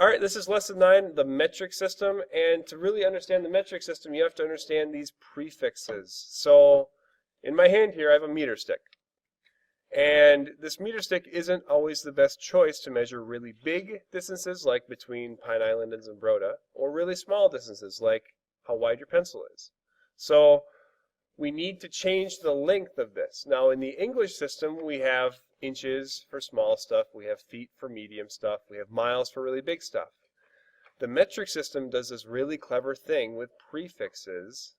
All right, this is lesson 9, the metric system. And to really understand the metric system, you have to understand these prefixes. So in my hand here, I have a meter stick. And this meter stick isn't always the best choice to measure really big distances, like between Pine Island and Zumbrota, or really small distances, like how wide your pencil is. So we need to change the length of this. Now in the English system, we have inches for small stuff, we have feet for medium stuff, we have miles for really big stuff. The metric system does this really clever thing with prefixes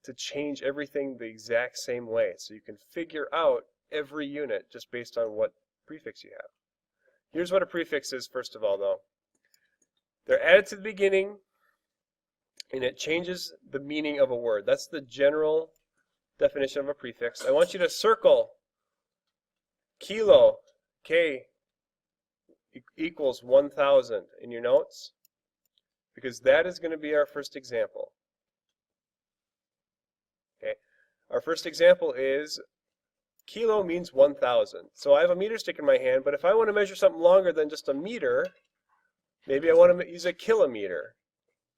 to change everything the exact same way. So you can figure out every unit just based on what prefix you have. Here's what a prefix is first of all though. They're added to the beginning and it changes the meaning of a word. That's the general definition of a prefix. I want you to circle kilo, K, equals 1,000 in your notes, because that is going to be our first example. Okay, our first example is kilo means 1,000. So I have a meter stick in my hand, but if I want to measure something longer than just a meter, maybe I want to use a kilometer.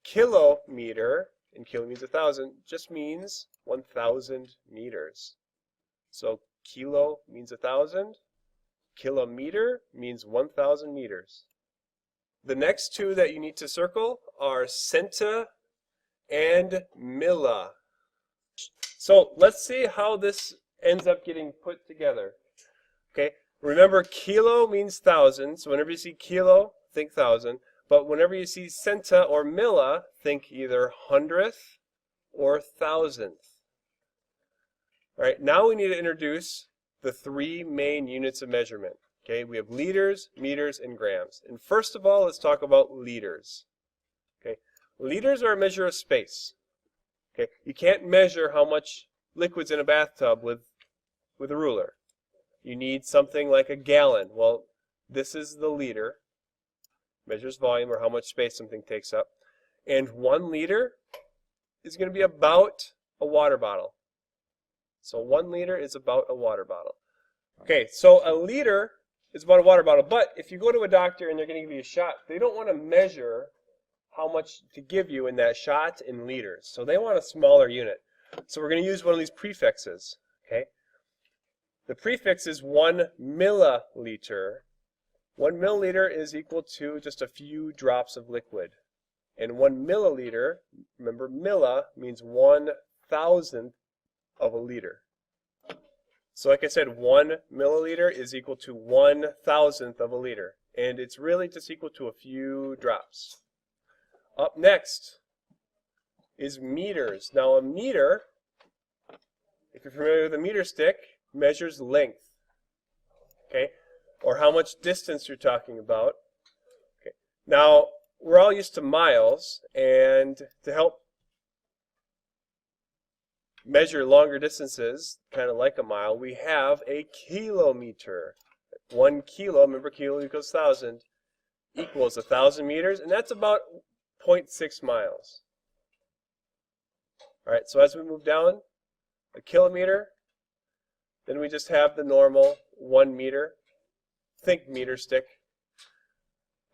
Kilometer, and kilo means 1,000, just means 1,000 meters. So kilo means 1,000. Kilometer means 1,000 meters. The next two that you need to circle are centa and milla. So let's see how this ends up getting put together. Okay, remember kilo means 1,000, so whenever you see kilo, think 1,000. But whenever you see centa or milla, think either hundredth or thousandth. All right, now we need to introduce the three main units of measurement. Okay, we have liters, meters, and grams. And first of all, let's talk about liters. Okay, liters are a measure of space. Okay, you can't measure how much liquid's in a bathtub with a ruler. You need something like a gallon. Well, this is the liter. Measures volume or how much space something takes up. And 1 liter is going to be about a water bottle. So 1 liter is about a water bottle. Okay, so a liter is about a water bottle. But if you go to a doctor and they're going to give you a shot, they don't want to measure how much to give you in that shot in liters. So they want a smaller unit. So we're going to use one of these prefixes. Okay, the prefix is 1 milliliter. 1 milliliter is equal to just a few drops of liquid. And 1 milliliter, remember milla means 1,000th of a liter. So like I said, 1 milliliter is equal to 1,000th of a liter. And it's really just equal to a few drops. Up next is meters. Now a meter, if you're familiar with a meter stick, measures length. Okay, or how much distance you're talking about. Okay, now we're all used to miles, and to help measure longer distances, kind of like a mile, we have a kilometer. 1 kilo, remember kilo equals 1,000, equals 1,000 meters, and that's about 0.6 miles. All right, so as we move down, a kilometer, then we just have the normal 1 meter. Think meter stick.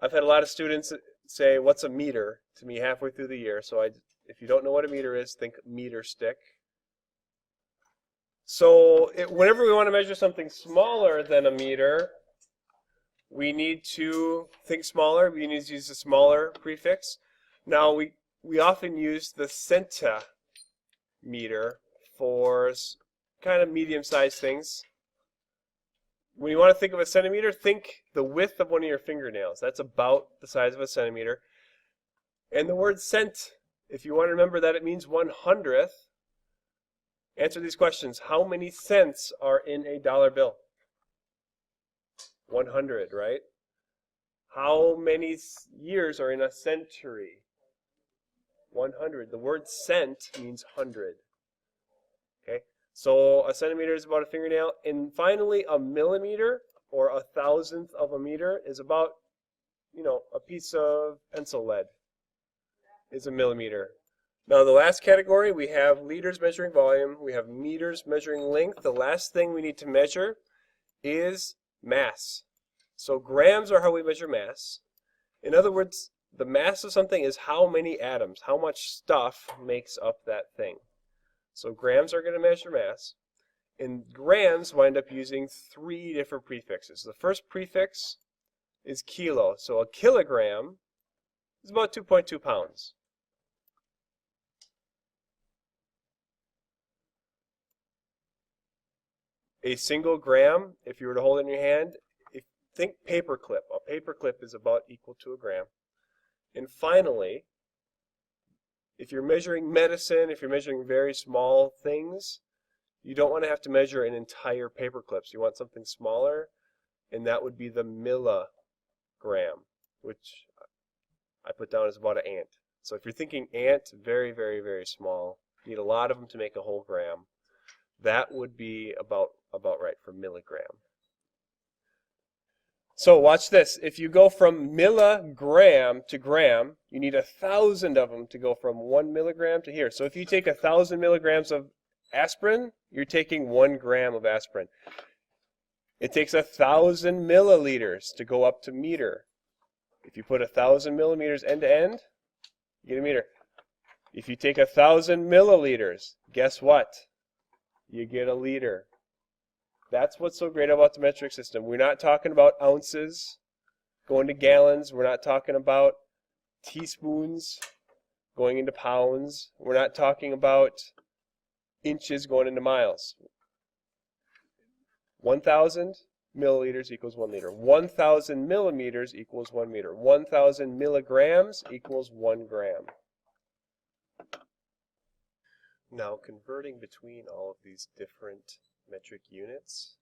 I've had a lot of students say, what's a meter, to me halfway through the year. So if you don't know what a meter is, think meter stick. So whenever we want to measure something smaller than a meter, we need to think smaller. We need to use a smaller prefix. Now we often use the centimeter for kind of medium-sized things. When you want to think of a centimeter, think the width of one of your fingernails. That's about the size of a centimeter. And the word cent, if you want to remember that it means 100th, answer these questions. How many cents are in a dollar bill? 100, right? How many years are in a century? 100. The word cent means 100. Okay? So a centimeter is about a fingernail. And finally, a millimeter, or 1,000th of a meter, is about, a piece of pencil lead is a millimeter. Now the last category, we have liters measuring volume. We have meters measuring length. The last thing we need to measure is mass. So grams are how we measure mass. In other words, the mass of something is how many atoms, how much stuff makes up that thing. So grams are going to measure mass. And grams wind up using 3 different prefixes. The first prefix is kilo. So a kilogram is about 2.2 pounds. A single gram, if you were to hold it in your hand, think paperclip. A paperclip is about equal to a gram. And finally, if you're measuring medicine, if you're measuring very small things, you don't want to have to measure an entire paperclip. So you want something smaller, and that would be the milligram, which I put down as about an ant. So if you're thinking ant, very, very, very small, you need a lot of them to make a whole gram. That would be about right for milligram. So watch this. If you go from milligram to gram, you need 1,000 of them to go from 1 milligram to here. So if you take 1,000 milligrams of aspirin, you're taking 1 gram of aspirin. It takes 1,000 milliliters to go up to meter. If you put 1,000 millimeters end to end, you get a meter. If you take 1,000 milliliters, guess what? You get a liter. That's what's so great about the metric system. We're not talking about ounces going to gallons. We're not talking about teaspoons going into pounds. We're not talking about inches going into miles. 1,000 milliliters equals 1 liter. 1,000 millimeters equals 1 meter. 1,000 milligrams equals 1 gram. Now, converting between all of these different metric units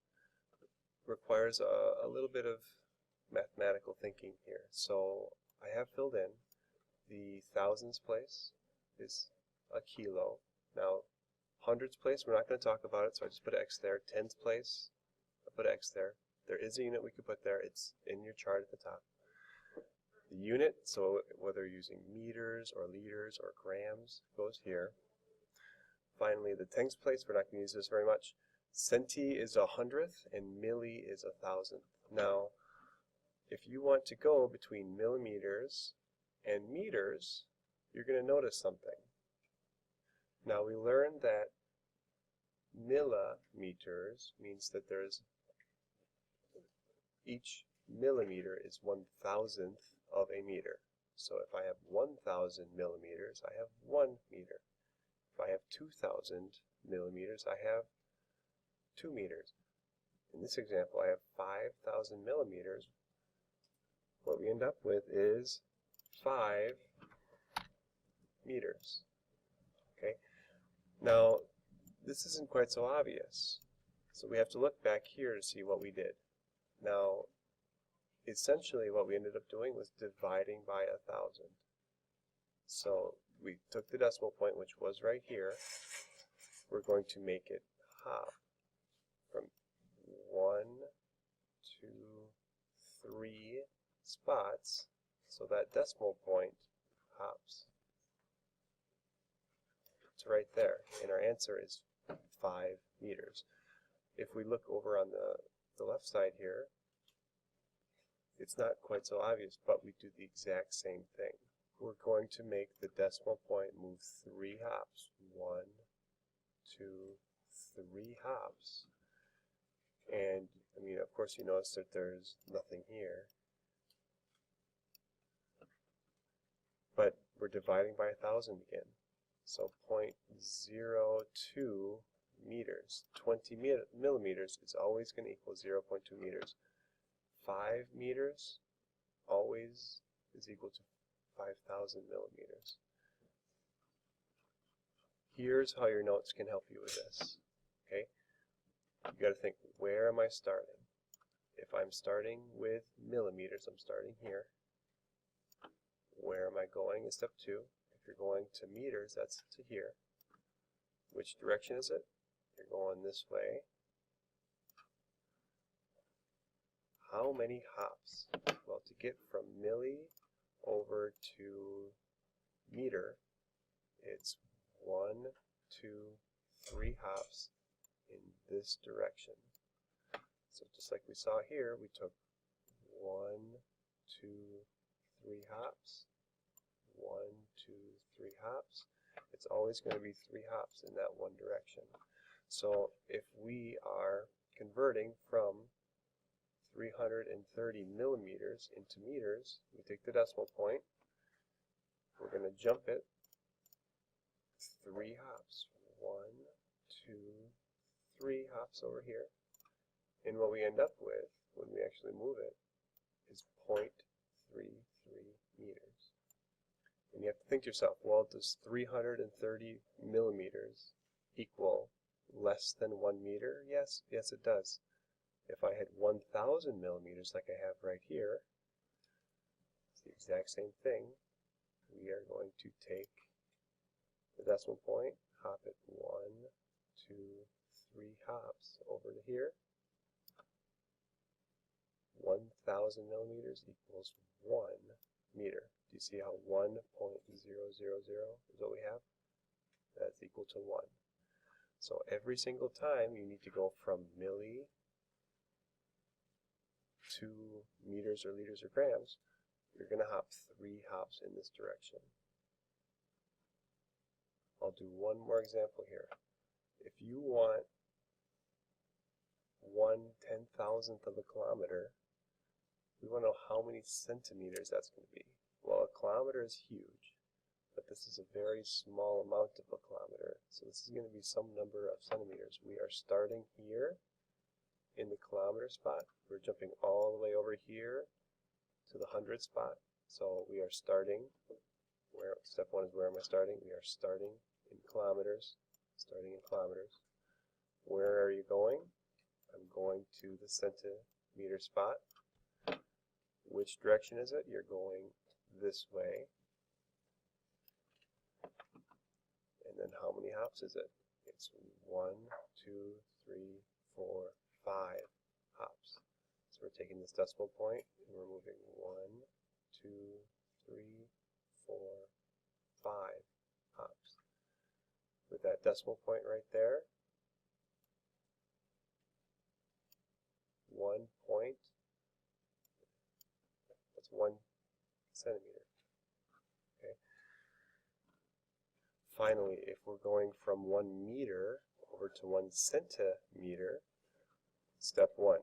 requires a little bit of mathematical thinking here. So I have filled in the thousands place is a kilo. Now, hundreds place, we're not going to talk about it, so I just put X there. Tens place, I put X there. There is a unit we could put there. It's in your chart at the top. The unit, so whether you're using meters or liters or grams, goes here. Finally, the tens place, we're not going to use this very much. Centi is 100th and milli is 1,000th. Now, if you want to go between millimeters and meters, you're going to notice something. Now, we learned that millimeters means that there's each millimeter is 1,000th of a meter. So if I have 1,000 millimeters, I have 1 meter. If I have 2,000 millimeters, I have 2 meters. In this example, I have 5,000 millimeters. What we end up with is 5 meters. Okay. Now, this isn't quite so obvious. So we have to look back here to see what we did. Now, essentially what we ended up doing was dividing by 1,000. So we took the decimal point, which was right here. We're going to make it hop from 1, 2, 3 spots, so that decimal point hops. It's right there, and our answer is 5 meters. If we look over on the left side here, it's not quite so obvious, but we do the exact same thing. We're going to make the decimal point move 3 hops. 1, 2, 3 hops. And, I mean, of course you notice that there's nothing here. But we're dividing by 1,000 again. So 0.02 meters. 20 millimeters is always going to equal 0.2 meters. 5 meters always is equal to 5,000 millimeters. Here's how your notes can help you with this. Okay? You got to think, where am I starting? If I'm starting with millimeters, I'm starting here. Where am I going is step 2. If you're going to meters, that's to here. Which direction is it? You're going this way. How many hops? Well, to get from milli over to meter, it's 1, 2, 3 hops in this direction. So just like we saw here, we took 1, 2, 3 hops. 1, 2, 3 hops. It's always going to be 3 hops in that one direction. So if we are converting from 330 millimeters into meters, we take the decimal point, we're going to jump it 3 hops. 1, 2, 3 hops over here. And what we end up with, when we actually move it, is 0.33 meters. And you have to think to yourself, well, does 330 millimeters equal less than 1 meter? Yes, it does. If I had 1,000 millimeters like I have right here, it's the exact same thing. We are going to take the decimal point, hop it 1, 2, 3 hops over to here. 1,000 millimeters equals 1 meter. Do you see how 1.000 is what we have? That's equal to 1. So every single time you need to go from milli to meters or liters or grams, you're going to hop 3 hops in this direction. I'll do one more example here. If you want 1/10,000th of a kilometer, we want to know how many centimeters that's going to be. Well, a kilometer is huge, but this is a very small amount of a kilometer. So this is going to be some number of centimeters. We are starting here in the kilometer spot. We're jumping all the way over here to the 100 spot. So we are starting, step 1 is where am I starting? We are starting in kilometers, Where are you going? I'm going to the centimeter spot. Which direction is it? You're going this way. And then how many hops is it? It's 1, 2, 3, 4, 5 hops. So we're taking this decimal point and we're moving 1, 2, 3, 4, 5 hops. With that decimal point right there, 1 point, that's 1 centimeter. Okay. Finally, if we're going from 1 meter over to 1 centimeter, step 1.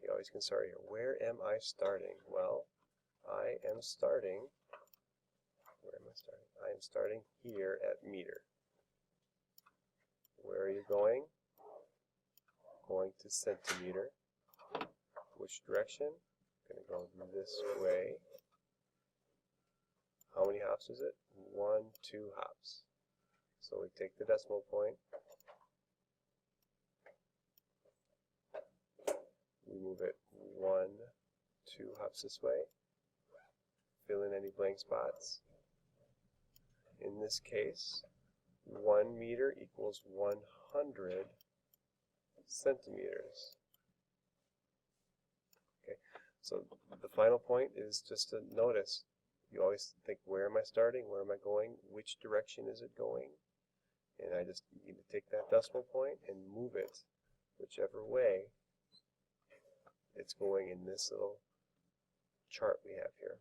You always can start here. Where am I starting? Well, I am starting, where am I starting? I am starting here at meter. Where are you going? Going to centimeter. Which direction? I'm going to go this way. How many hops is it? 1, 2 hops. So we take the decimal point. We move it 1, 2 hops this way. Fill in any blank spots. In this case, 1 meter equals 100 centimeters. Okay, so the final point is just to notice, you always think, where am I starting? Where am I going? Which direction is it going? And I just need to take that decimal point and move it whichever way it's going in this little chart we have here.